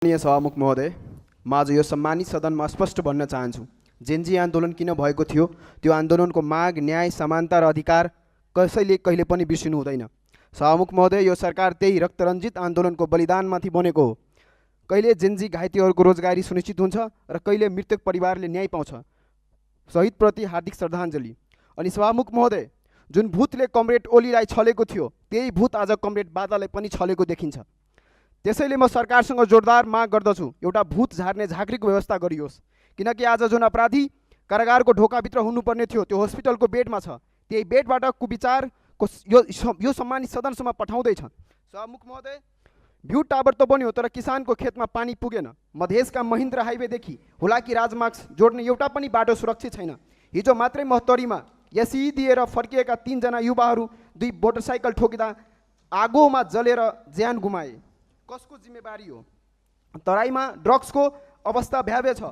माननीय सभामुख महोदय, म आज यो सम्मानित सदनमा स्पष्ट भन्न चाहन्छु, जेनजी आन्दोलन किन भएको थियो, त्यो आन्दोलनको माग, न्याय, समानता र अधिकार कसैले कहिले पनि बिर्सिनु हुँदैन। सभामुख महोदय, यो सरकार त्यही रक्तरञ्जित आन्दोलनको बलिदानमाथि बनेको हो। कहिले जेनजी घाइतेहरूको रोजगारी सुनिश्चित हुन्छ र कहिले मृतक परिवारले न्याय पाउँछ। शहीदप्रति हार्दिक श्रद्धाञ्जली। अनि सभामुख महोदय, जुन भूतले कमरेड ओलीलाई छलेको थियो, त्यही भूत आज कमरेड बादालाई पनि छलेको देखिन्छ। त्यसैले म सरकारसँग जोरदार माग गर्दछु, एउटा भूत झार्ने झाँक्रीको व्यवस्था गरियोस्, किनकि आज जुन अपराधी कारागारको ढोकाभित्र हुनुपर्ने थियो त्यो हस्पिटलको बेडमा छ। त्यही बेडबाट कुविचारको यो सम्मानित सदनसम्म पठाउँदैछ। सभामुख महोदय, भ्यू टावर त बन्यो तर किसानको खेतमा पानी पुगेन। मधेसका महेन्द्र हाइवेदेखि हुलाकी राजमार्ग जोड्ने एउटा पनि बाटो सुरक्षित छैन। हिजो मात्रै महतरीमा एसई दिएर फर्किएका 3 जना युवाहरू 2 मोटरसाइकल ठोकिँदा आगोमा जलेर ज्यान गुमाए। कसको जिम्मेवारी हो? तराईमा ड्रग्सको अवस्था भयावह छ।